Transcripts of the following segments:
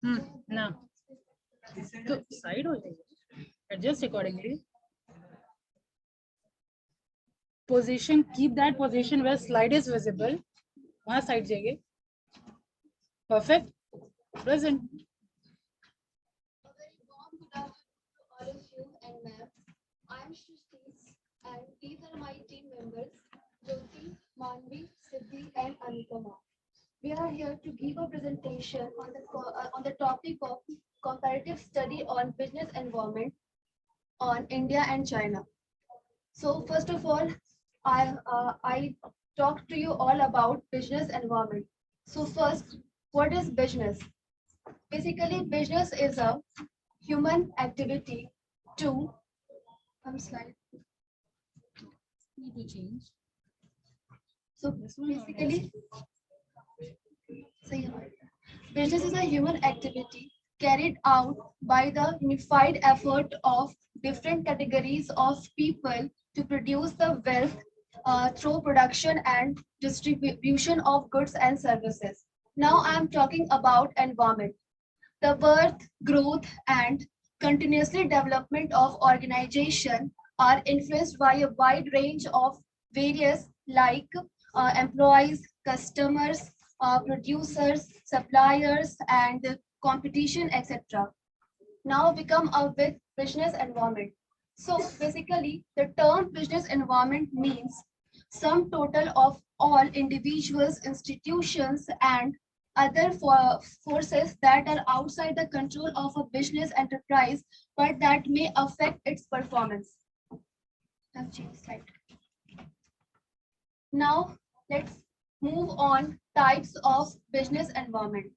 ना तो साइड हो जाएगी, adjust accordingly. Position, keep that position where slide is visible. वहाँ साइड जाइए. Perfect. Present. A very warm good afternoon to all of you and ma'am. I'm Shrishti and these are my team members, Jyoti, Manvi, Siddhi and Anupama. We are here to give a presentation on the topic of comparative study on business environment on India and China. So first of all, I talk to you all about business environment. So first, what is business? Basically, business is a human activity to slide. Need to change. So basically, business is a human activity carried out by the unified effort of different categories of people to produce the wealth through production and distribution of goods and services. Now I am talking about environment. The birth, growth, and continuously development of organization are influenced by a wide range of various like employees, customers, producers, suppliers, and competition, etc. Now we come up with business environment. So basically, the term business environment means sum total of all individuals, institutions, and other forces that are outside the control of a business enterprise, but that may affect its performance. I've changed slide. Now, let's move on types of business environment.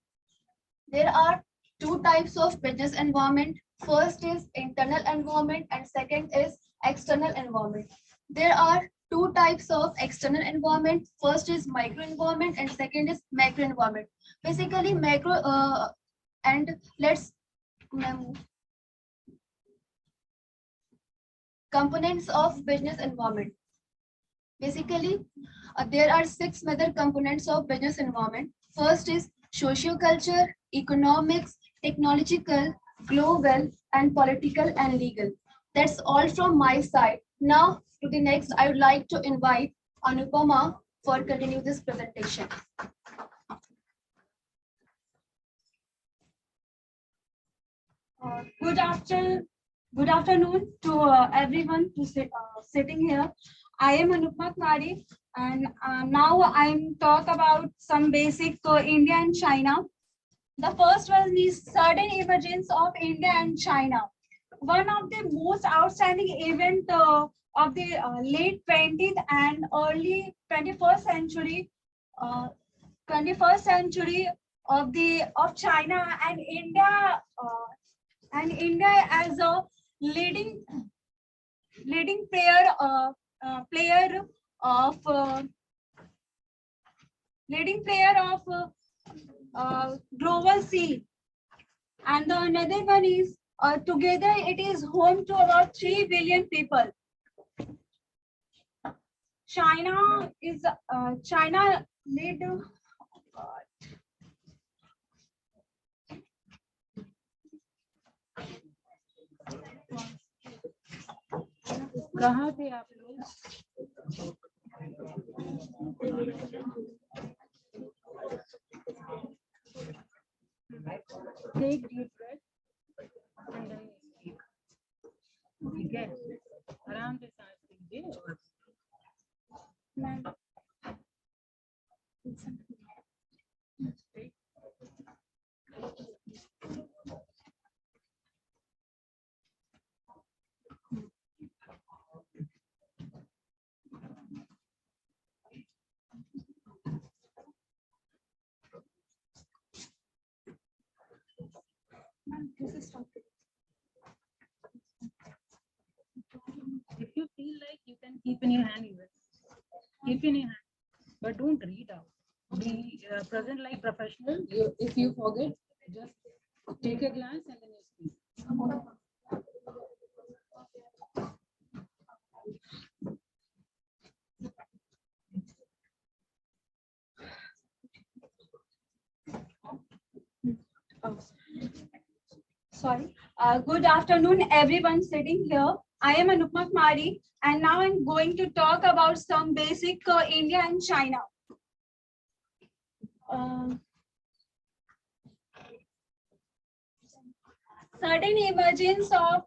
There are two types of business environment. First is internal environment and second is external environment. There are two types of external environment. First is micro environment and second is macro environment. Basically macro and let's move. Components of business environment. Basically, there are 6 major components of business environment. First is socio-culture, economics, technological, global, and political and legal. That's all from my side. Now, to the next, I would like to invite Anupama for continue this presentation. Good afternoon to everyone sitting here. I am Anupma Khari, and now I'm talk about some basic India and China. The first one is sudden emergence of India and China. One of the most outstanding event of the late 20th and early 21st century, 21st century of China and India. India as a leading player of global scene, and the another one is together it is home to about 3 billion people. China lead. कहाँ थे आप लोग? Take deep breath and then speak. ठीक है, आराम से सांस लीजिए और if you feel like you can keep in your hand, even keep in your hand, but don't read out. Be present like professional. If you forget, just take a glance and then you speak. sorry. Good afternoon, everyone sitting here. I am Anupma Kumari, and now I'm going to talk about some basic India and China. Sudden emergence of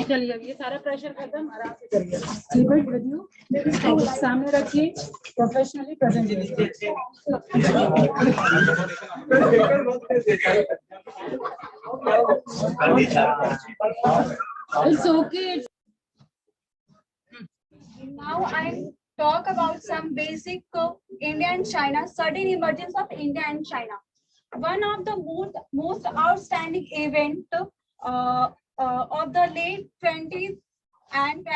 चलिए अब ये सारा pressure खत्म, आराम से करिए। Keep it with you, topic सामने रखिए, प्रोफेशनली प्रेजेंट कीजिए। It's okay. Now I talk about some basic India and China, sudden emergence of India and China. One of the most outstanding event of the late 20th and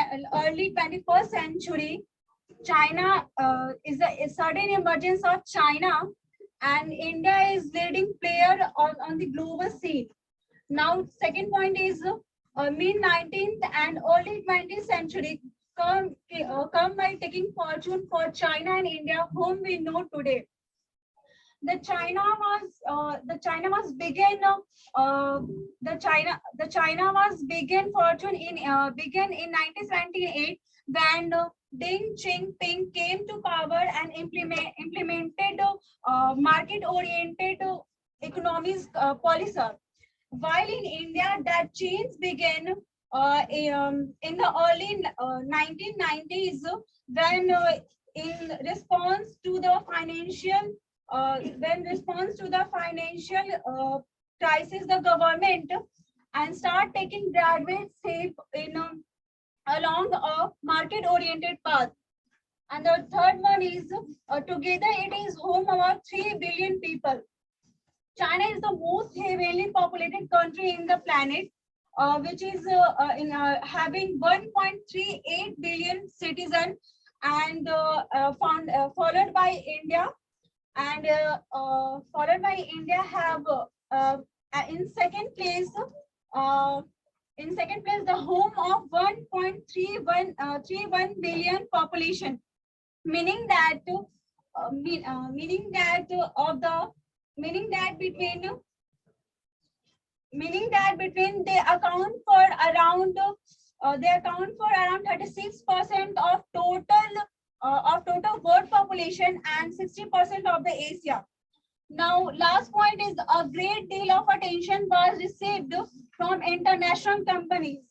early 21st century, China is the sudden emergence of China, and India is leading player on the global scene. Now, second point is mid 19th and early 20th century come by taking fortune for China and India, whom we know today. The China was began fortune in began in 1978 when Deng Xiaoping came to power and implemented market-oriented economies policy. While in India, that change began in the early 1990s when in response to the financial crisis, the government and start taking graduate step in along a market-oriented path. And the third one is together it is home about 3 billion people. China is the most heavily populated country in the planet, which is having 1.38 billion citizens, and followed by India. And have in second place the home of 1.31 billion population, meaning that between they account for around 36% of total world population and 60% of the Asia. Now, last point is a great deal of attention was received from international companies.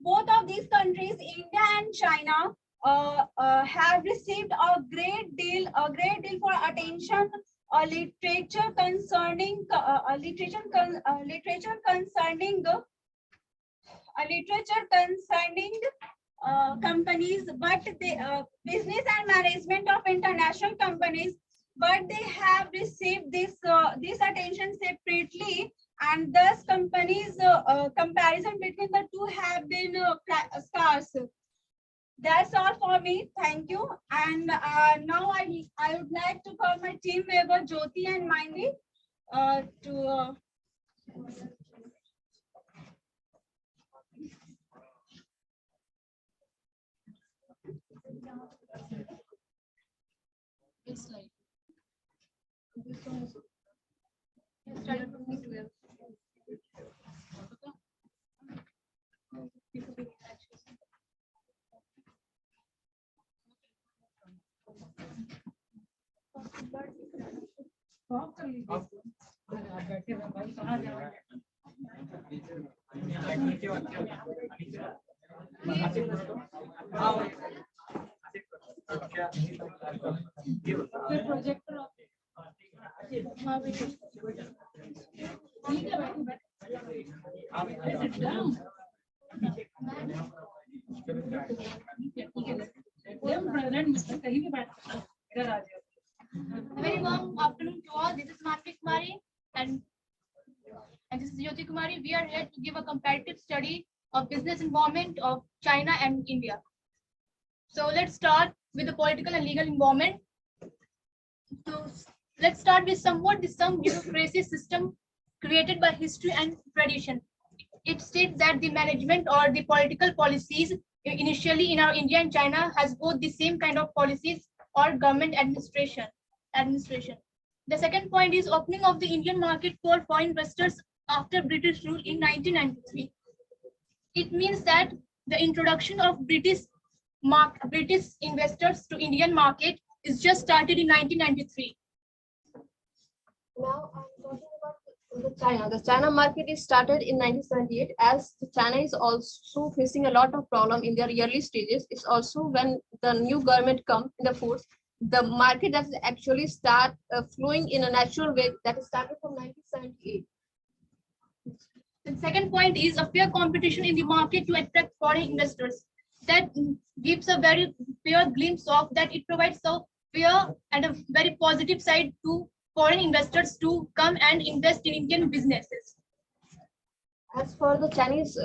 Both of these countries, India and China, have received a great deal for attention. Literature concerning companies, but the business and management of international companies, but they have received this attention separately, and thus companies comparison between the two have been scarce. That's all for me. Thank you. And now I would like to call my team member Jyoti and Mindy to. It's like projector कहीं भी बैठ इधर आ जाओ। Very warm afternoon to all. This is Manvi Kumari and this is Jyoti Kumari. We are here to give a comparative study of business environment of China and India. So let's start with the political and legal environment. So let's start with some bureaucracy system created by history and tradition. It states that the management or the political policies initially in our India and China has both the same kind of policies or government administration. The second point is opening of the Indian market for foreign investors after British rule in 1993. It means that the introduction of British investors to Indian market is just started in 1993. Now I'm talking about the China. The China market is started in 1978 as China is also facing a lot of problem in their early stages. It's also when the new government come in the force, the market that actually start flowing in a natural way that is started from 1978. The second point is a fair competition in the market to attract foreign investors. That gives a very fair glimpse of that it provides a fair and a very positive side to foreign investors to come and invest in Indian businesses. As for the Chinese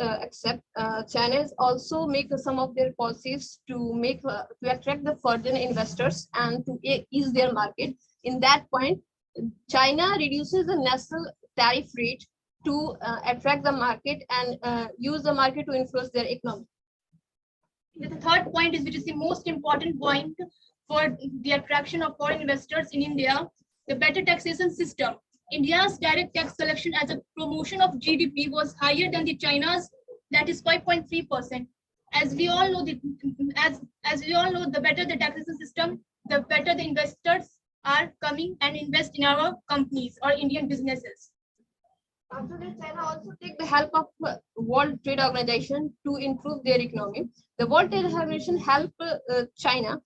Chinese also make some of their policies to make to attract the foreign investors and to ease their market. In that point, China reduces the national tariff rate to attract the market and use the market to influence their economy. The third point is, which is the most important point for the attraction of foreign investors in India, the better taxation system. India's direct tax collection as a promotion of GDP was higher than the China's, that is 5.3%. As we all know, the better the taxation system, the better the investors are coming and invest in our companies or Indian businesses. After that, China also take the help of World Trade Organization to improve their economy. The World Trade Organization help China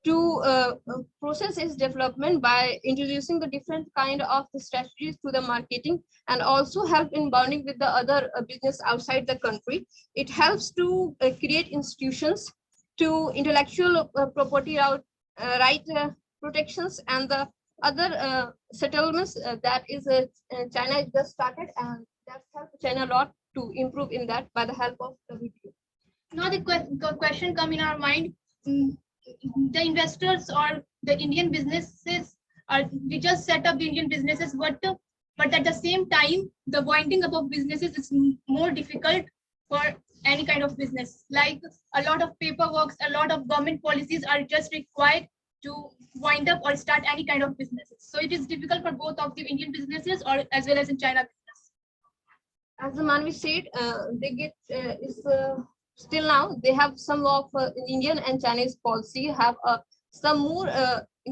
to process its development by introducing the different kind of the strategies to the marketing and also help in bonding with the other business outside the country. It helps to create institutions to intellectual property right protections and the other settlements that is China has just started, and that's helped China a lot to improve in that by the help of the WTO. Now the question come in our mind, the investors or the Indian businesses we just set up the Indian businesses, but at the same time the winding up of businesses is more difficult for any kind of business. Like a lot of paperwork, a lot of government policies are just required to wind up or start any kind of businesses. So it is difficult for both of the Indian businesses or as well as in China business. As the Manvi said, they get still now they have some of Indian and Chinese policy have some more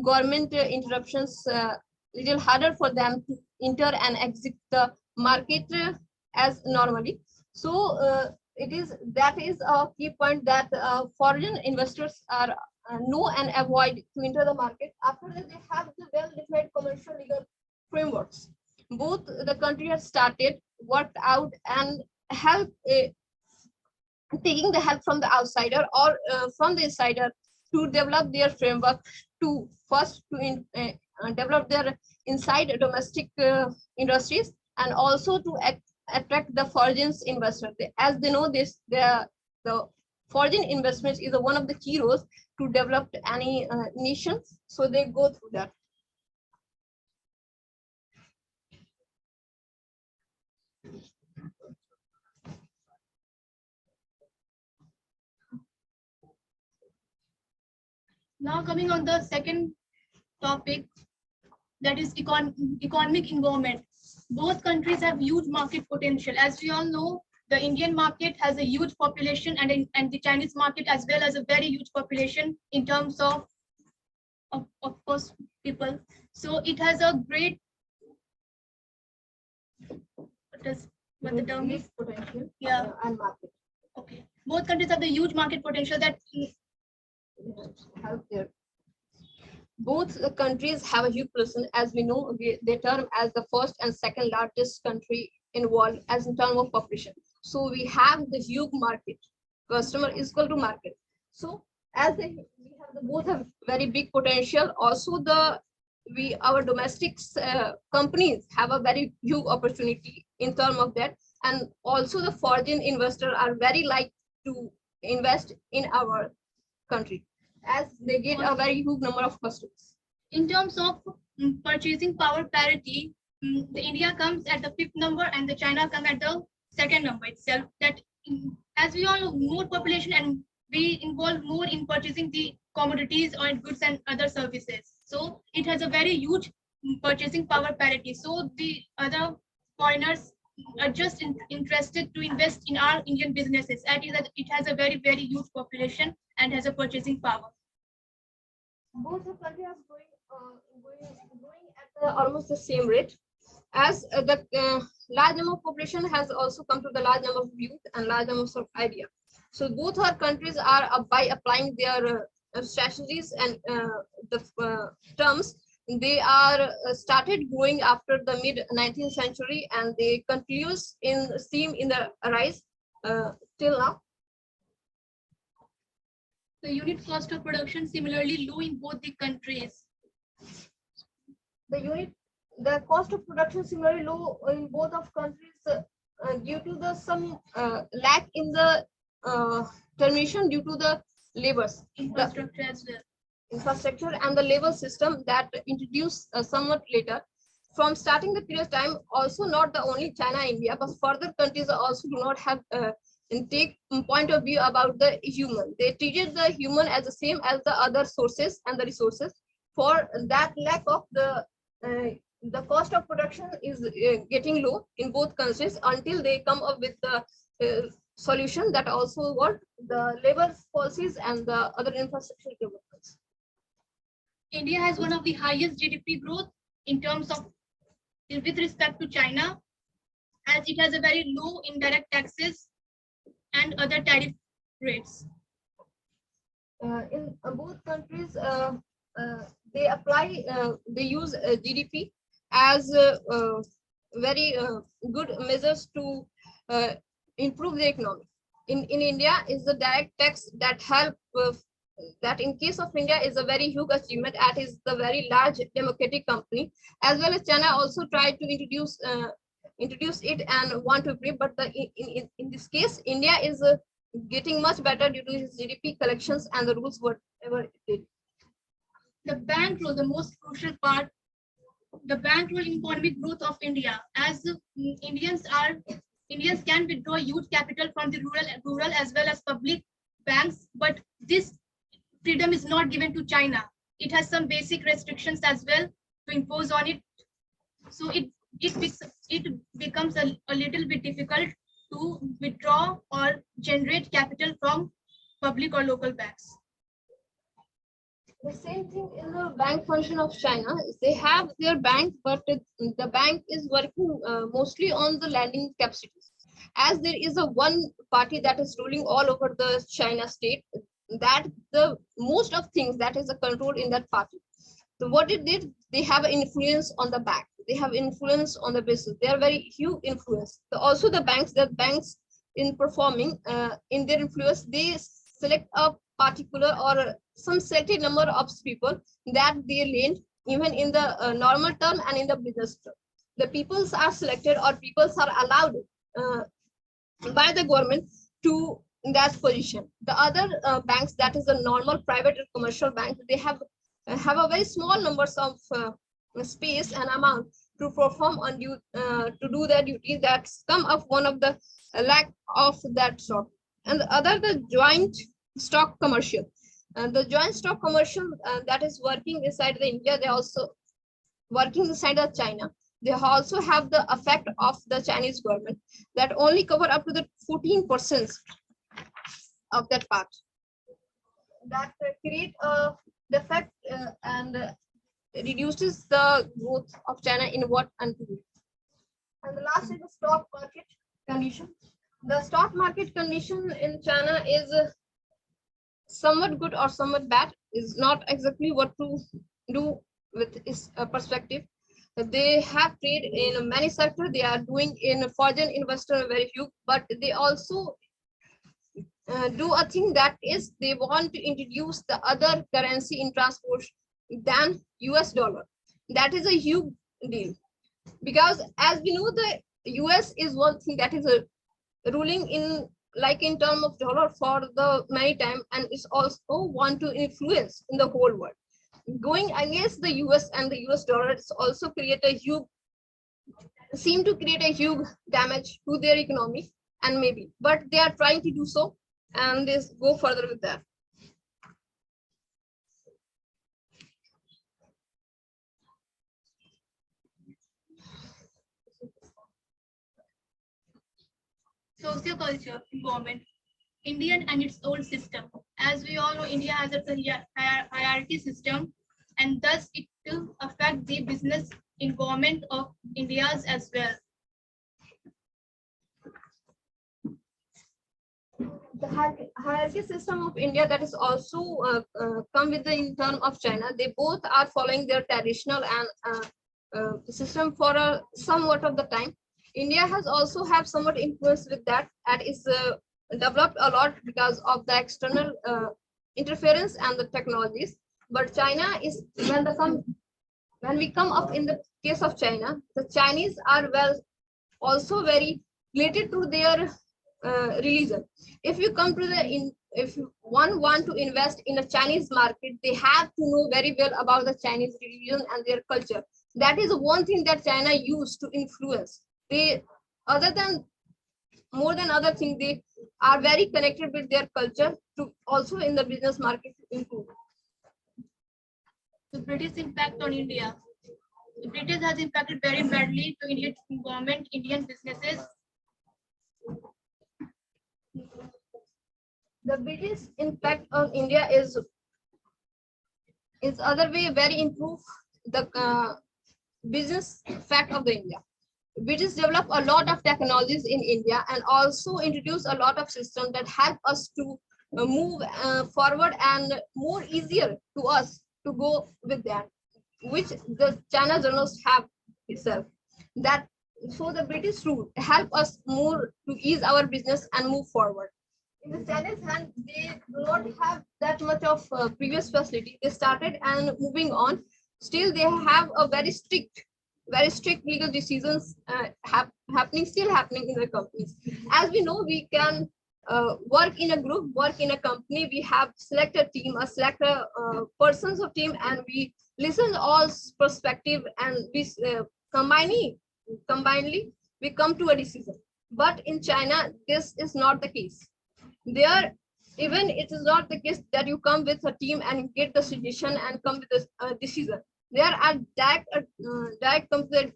government interruptions, little harder for them to enter and exit the market as normally. So that is a key point that foreign investors are know and avoid to enter the market. After that, they have the well-defined commercial legal frameworks. Both the country has started, worked out, and help taking the help from the outsider or from the insider to develop their framework to first to develop their inside domestic industries and also to attract the foreign investors. As they know this, the foreign investments is one of the key roles to develop any nation, so they go through that. Now coming on the second topic, that is economic involvement. Both countries have huge market potential. As we all know, the Indian market has a huge population and the Chinese market as well as a very huge population in terms of course people. So it has a great what the term is potential. Yeah, and market. Okay. Both countries have the huge market potential that help there. Both countries have a huge person, as we know, they term as the first and second largest country in the world as in terms of population. So we have the huge market. Customer is equal to market. So as we have both have very big potential. Also our domestic companies have a very huge opportunity in terms of that, and also the foreign investors are very like to invest in our country as they get a very huge number of customers. In terms of purchasing power parity, the India comes at the 5th number and the China comes at the 2nd number itself. That as we all know, more population and we involve more in purchasing the commodities or goods and other services. So it has a very huge purchasing power parity. So the other foreigners are just interested to invest in our Indian businesses. It has a very, very huge population and has a purchasing power. Both the countries are growing at almost the same rate, as the large number of population has also come to the large number of youth and large numbers of idea. So both our countries are by applying their strategies and the terms, they are started growing after the mid 19th century, and they continues in steam in the rise till now. The unit cost of production similarly low in both the countries. The cost of production similarly low in both of countries due to the some lack in the termination due to the labors, Infrastructure as well. infrastructure and the labor system that introduced somewhat later. From starting the period of time, also not the only China, India, but further countries also do not have and take point of view about the human. They treated the human as the same as the other sources and the resources. For that lack of the cost of production is getting low in both countries until they come up with the solution that also work the labor policies and the other infrastructure developments. India has one of the highest GDP growth in terms of with respect to China, as it has a very low indirect taxes and other tariff rates. In both countries, they apply, they use GDP as very good measures to improve the economy. In India is the direct tax that help that in case of India is a very huge achievement, as is the very large democratic company, as well as China also tried to introduce it and want to improve, but in this case India is getting much better due to his GDP collections and the rules whatever it did. The bankroll, the most crucial part, the bankroll in economic growth of India, as Indians can withdraw huge capital from the rural as well as public banks, but this freedom is not given to China. It has some basic restrictions as well to impose on it. So it becomes a little bit difficult to withdraw or generate capital from public or local banks. The same thing in the bank function of China. They have their bank, but the bank is working mostly on the lending capacities. As there is a one party that is ruling all over the China state, that the most of things that is a control in that party. So what it did, they have an influence on the bank. They have influence on the business. They are very huge influence. Also the banks in performing in their influence, they select a particular or some selected number of people that they lend even in the normal term and in the business term. The peoples are selected or peoples are allowed by the government to that position. The other banks, that is a normal private or commercial bank, they have a very small numbers of space and amount to perform on to do their duties that come of one of the lack of that sort. And the other, the joint stock commercial. The joint stock commercial that is working inside the India, they also working inside of China. They also have the effect of the Chinese government that only cover up to the 14% of that part. That create a defect and reduces the growth of China in what and to do. And the last is the stock market condition. The stock market condition in China is somewhat good or somewhat bad. Is not exactly what to do with its perspective. They have trade in many sectors. They are doing in foreign investor very few, but they also do a thing that is they want to introduce the other currency in transport than US dollar. That is a huge deal, because as we know, the US is one thing that is a ruling in like in terms of dollar for the many time, and it's also want to influence in the whole world. Going against the US and the US dollar, it's also seem to create a huge damage to their economy, and maybe, but they are trying to do so, and they go further with that. Socioculture, environment, Indian and its old system. As we all know, India has a hierarchy system, and thus it will affect the business environment of India's as well. The hierarchy system of India that is also come with the in term of China. They both are following their traditional and system for a somewhat of the time. India has also have somewhat influence with that and is developed a lot because of the external interference and the technologies. But China is when we come up in the case of China, the Chinese are also very related to their religion. If you come to if one want to invest in a Chinese market, they have to know very well about the Chinese religion and their culture. That is one thing that China used to influence. They, other than more than other things, they are very connected with their culture to also in the business market to improve. The British impact on India. The British has impacted very badly to Indian government, Indian businesses. The British impact on India is other way very improve the business fact of the India. British develop a lot of technologies in India and also introduce a lot of systems that help us to move forward and more easier to us to go with that, which the China journals have itself. That so the British rule help us more to ease our business and move forward. In the Chinese hand, they do not have that much of previous facility. They started and moving on. Still, they have a very strict legal decisions still happening in the companies. As we know, we can work in a group, work in a company. We have select a team, select a persons of team, and we listen all perspective, and we combinedly we come to a decision. But in China, this is not the case. There, even it is not the case that you come with a team and get the suggestion and come with a decision. There are direct comes the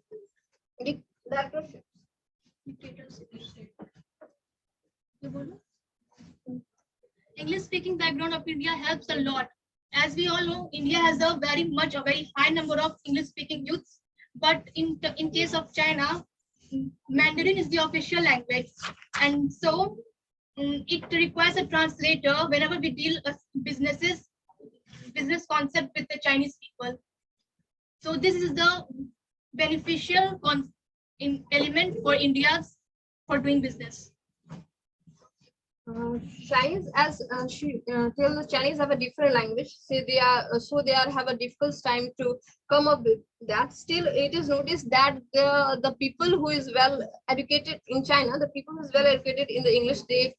directorship. English speaking background of India helps a lot. As we all know, India has a very high number of English speaking youths. But in case of China, Mandarin is the official language, and so it requires a translator whenever we deal business concept with the Chinese people. So this is the beneficial element for India for doing business. Chinese, as she tell the Chinese have a different language, so they have a difficult time to come up with that. Still, it is noticed that the people who is well educated in China, the people who is well educated in the English, they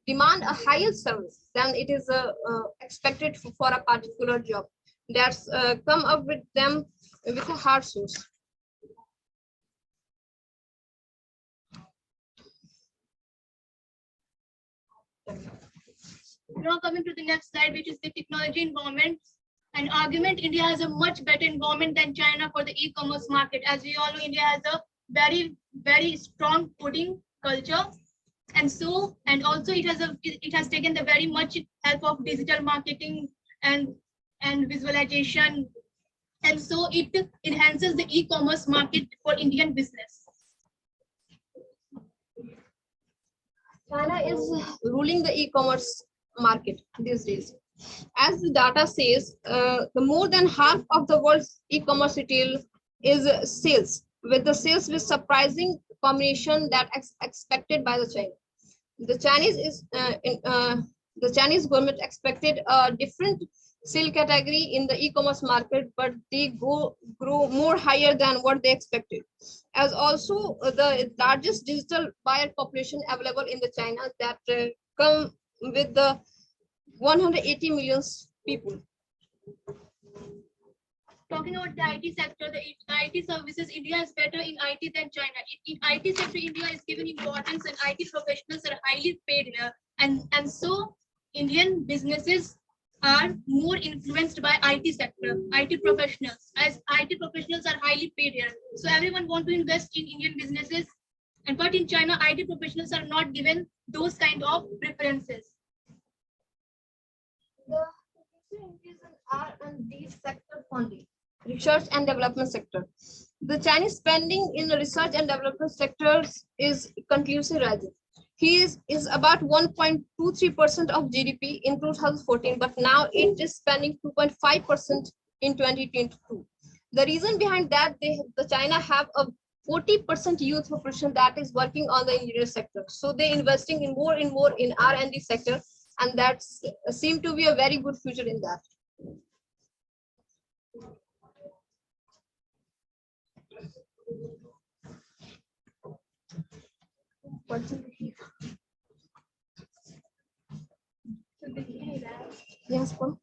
demand a higher service than it is expected for a particular job. That's come up with them with a hard source. Now coming to the next slide, which is the technology environment. An argument, India has a much better environment than China for the e-commerce market. As we all know, India has a very strong coding culture, and also it has taken the very much help of digital marketing and visualization, and so it enhances the e-commerce market for Indian business. China is ruling the e-commerce market these days. As the data says, the more than half of the world's e-commerce retail is sales, with the sales with surprising combination that expected by the China. The Chinese government expected a different sale category in the e-commerce market, but they grow more higher than what they expected. As also the largest digital buyer population available in the China that come with the 180 million people. Talking about the IT sector, the IT services, India is better in IT than China. In IT sector, India is given importance, and IT professionals are highly paid here. And so Indian businesses are more influenced by IT sector, IT professionals, as IT professionals are highly paid here. So everyone wants to invest in Indian businesses, But in China, IT professionals are not given those kind of preferences. The increase in R&D sector funding, research and development sector. The Chinese spending in the research and development sectors is continuously rising. He is about 1.23% of GDP in 2014, but now it is spending 2.5% in 2022. The reason behind that, the China have a 40% youth population that is working on the engineering sector. So they're investing in more and more in R&D sector, and that seem to be a very good future in that. Yes, Paul.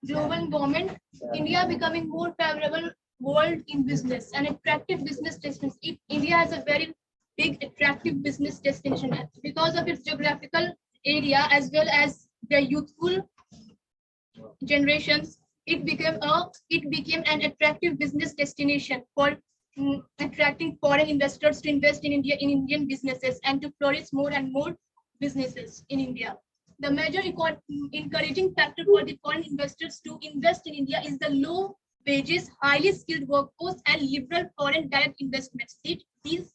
Global environment, India becoming more favorable world in business and attractive business destination. India has a very big attractive business destination because of its geographical area as well as the youthful generations. It became an attractive business destination for attracting foreign investors to invest in India in Indian businesses and to flourish more and more businesses in India. The major encouraging factor for the foreign investors to invest in India is the low wages, highly skilled workforce, and liberal foreign direct investments. These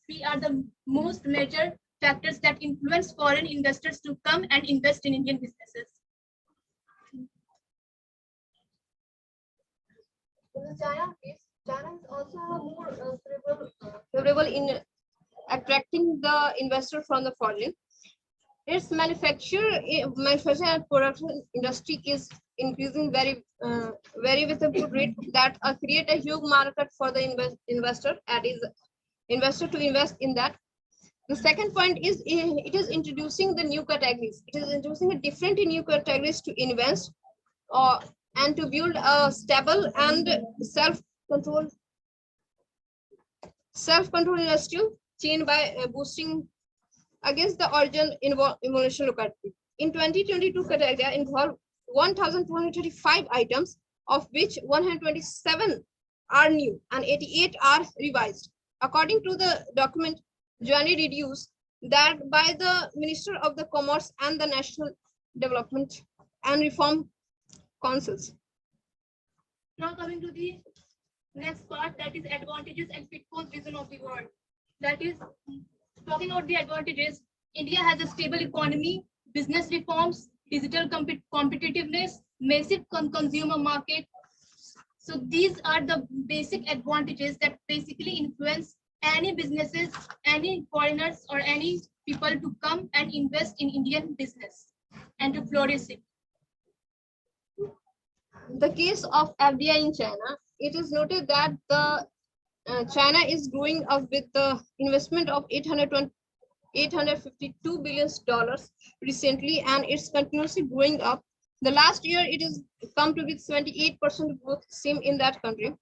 three are the most major factors that influence foreign investors to come and invest in Indian businesses. In the China case, China is also more favorable in attracting the investor from the foreign. Its manufacturing and production industry is increasing very with a good rate that create a huge market for the investor to invest in that. The second point is it is introducing the new categories. It is introducing a different new categories to invest and to build a stable and self-control industry chain by boosting against the origin evolution locality. In 2022 category involved 1,235 items, of which 127 are new and 88 are revised. According to the document, journey reduced that by the Minister of the Commerce and the National Development and Reform Councils. Now coming to the next part, that is advantages and pitfalls vision of the world. That is, talking about the advantages, India has a stable economy, business reforms, digital competitiveness, massive consumer market. So these are the basic advantages that basically influence any businesses, any foreigners or any people to come and invest in Indian business and to flourish it. The case of FDI in China, it is noted that the China is growing up with the investment of $852 billion recently, and it's continuously growing up. The last year, it is come to with 78% growth seen in that country.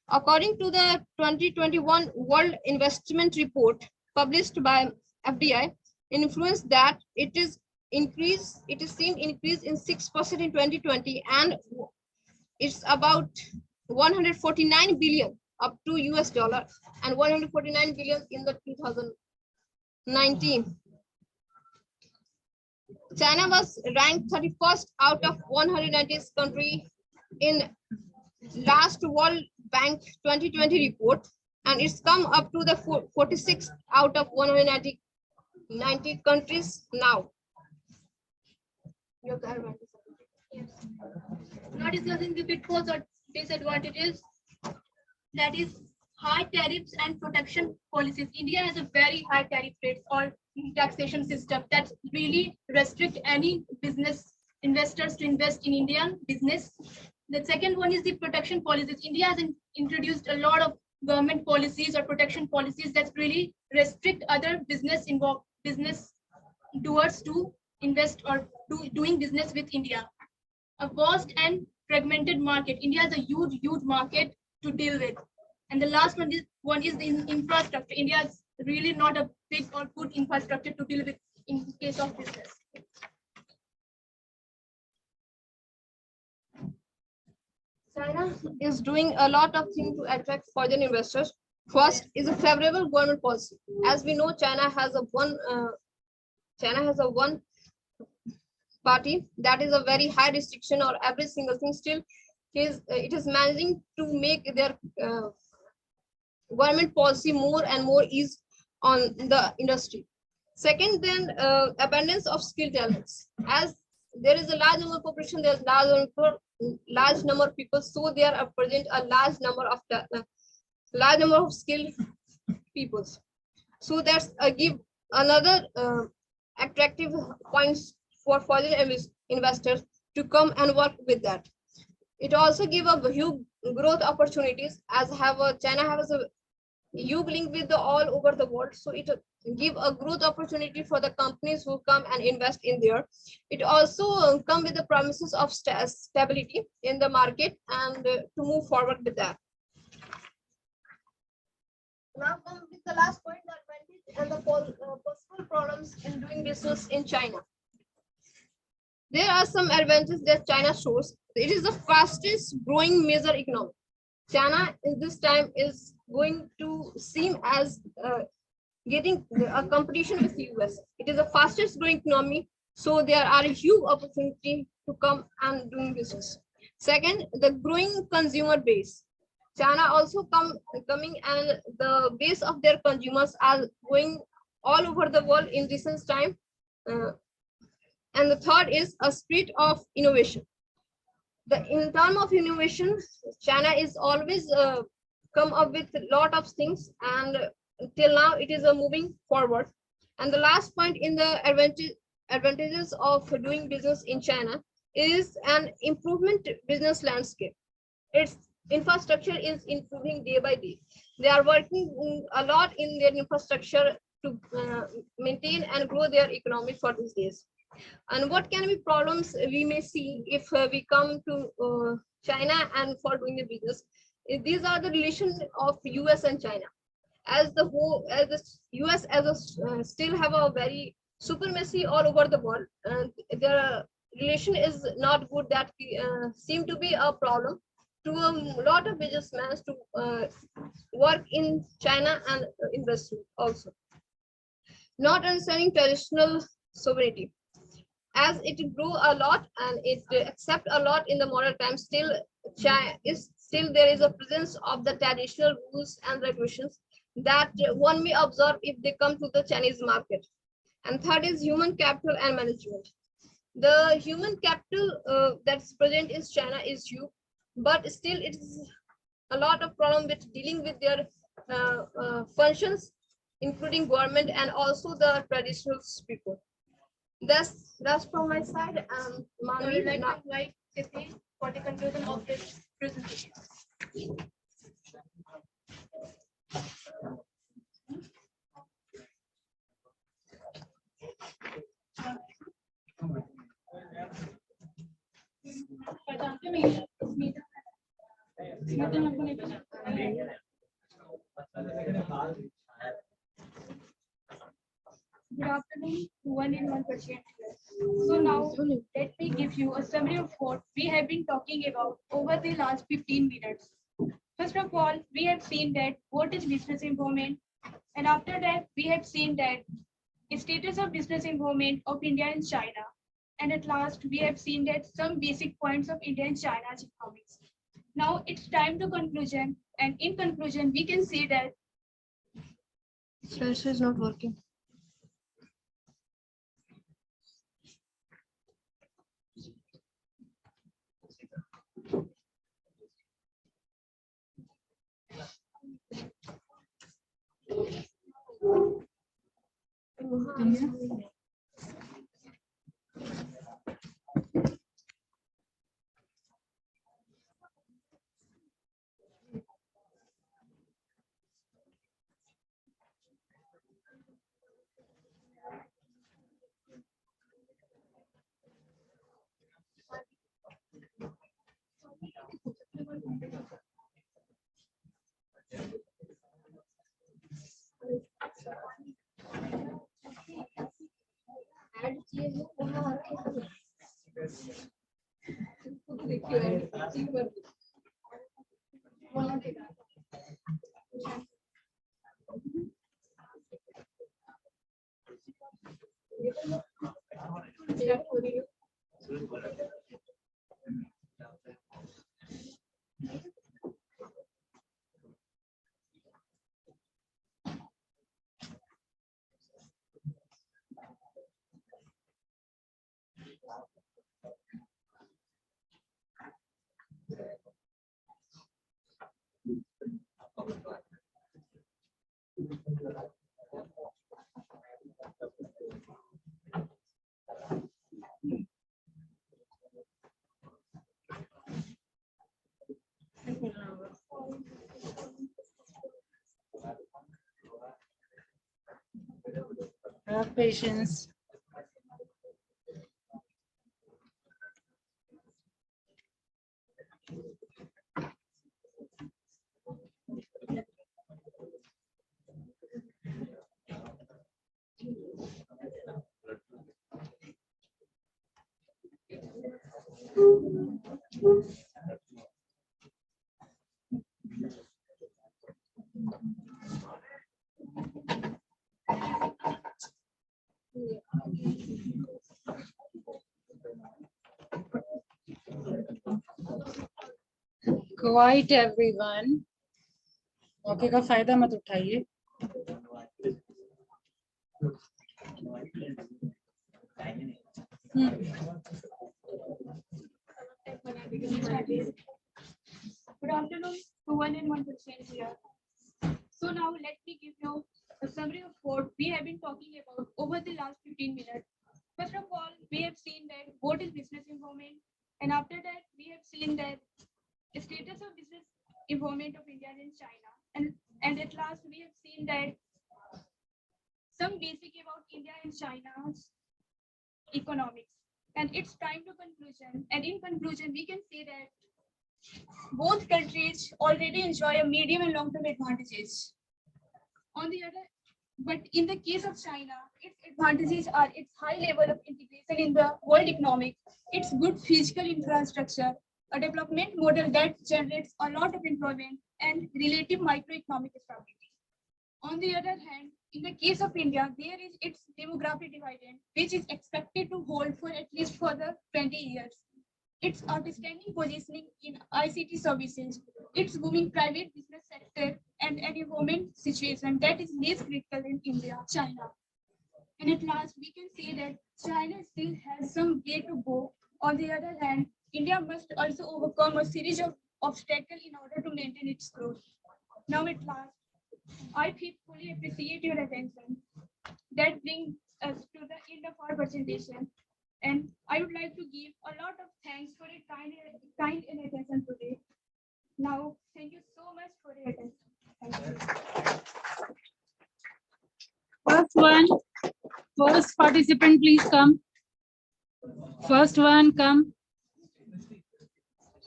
According to the 2021 World Investment Report published by FDI, influence that it is seen increase in 6% in 2020, and it's about 149 billion up to US dollar and 149 billion in the 2019. China was ranked 31st out of 190 countries in last World Bank 2020 report, and it's come up to the 46th out of 190 countries now. Yes. Now discussing the pitfalls or disadvantages, that is high tariffs and protection policies. India has a very high tariff rates or taxation system that really restrict any business investors to invest in Indian business. The second one is the protection policies. India has introduced a lot of government policies or protection policies that really restrict other business doers to invest or doing business with India. A vast and fragmented market. India has a huge market to deal with. And the last one is the infrastructure. India is really not a big or good infrastructure to deal with in case of business. China is doing a lot of things to attract foreign investors. First is a favorable government policy. As we know, China has a one party that is a very high restriction or every single thing. Still, it is managing to make their government policy more and more ease on the industry. Second, then abundance of skilled talents. As there is a large number of population, there's large number of people, so there are present a large number of skilled peoples. So that's give another attractive points for foreign investors to come and work with that. It also give a huge growth opportunities as China has a huge link with all over the world. So it give a growth opportunity for the companies who come and invest in there. It also come with the promises of stability in the market and to move forward with that. Now come with the last point, the advantage and the possible problems in doing business in China. There are some advantages that China shows. It is the fastest growing major economy. China in this time is going to seem as getting a competition with the US. It is the fastest growing economy, so there are a huge opportunity to come and doing business. Second, the growing consumer base. China also coming and the base of their consumers are going all over the world in recent time. And the third is a spirit of innovation. In terms of innovation, China is always come up with a lot of things, and till now it is moving forward. And the last point in the advantages of doing business in China is an improvement business landscape. Its infrastructure is improving day by day. They are working a lot in their infrastructure to maintain and grow their economy for these days. And what can be problems we may see if we come to China and for doing the business? These are the relation of US and China. As the US still have a very supremacy all over the world, their relation is not good. That seem to be a problem to a lot of businessmen to work in China and investment also. Not understanding traditional sovereignty. As it grew a lot and it accept a lot in the modern times, still there is a presence of the traditional rules and regulations that one may observe if they come to the Chinese market. And third is human capital and management. The human capital that's present in China is huge, but still it is a lot of problem with dealing with their functions, including government and also the traditional people. That's from my side. I would like to invite Tithi for the conclusion of this presentation. Good afternoon to 1 in 1%. So now let me give you a summary of what we have been talking about over the last 15 minutes. First of all, we have seen that what is business involvement, and after that we have seen that status of business involvement of India and China, and at last we have seen that some basic points of India and China's economics. Now it's time to conclusion, and in conclusion we can say that This is not working. Add किए हैं वहाँ आके Have patience. Quite everyone. मौके का फायदा मत उठाइए. Good afternoon to 1% here. So now let me give you a summary of what we have been talking about over the last 15 minutes. First of all, we have seen that what is business involvement, and after that we have seen that the status of business involvement of India and China, and at last we have seen that some basic about India and China's economics. And it's time to conclusion. And in conclusion, we can say that both countries already enjoy a medium and long-term advantages. On the other, but in the case of China, its advantages are its high level of integration in the world economic, its good physical infrastructure, a development model that generates a lot of employment and relative microeconomic stability. On the other hand, in the case of India, there is its demographic dividend, which is expected to hold for at least further 20 years. Its outstanding positioning in ICT services, its booming private business sector, and an environment situation that is less critical in India, China. And at last, we can say that China still has some way to go. On the other hand, India must also overcome a series of obstacles in order to maintain its growth. Now at last, I faithfully appreciate your attention. That brings us to the end of our presentation. And I would like to give a lot of thanks for your kind and attention today. Now, thank you so much for your attention. Thank you. First participant, please come. First one, come.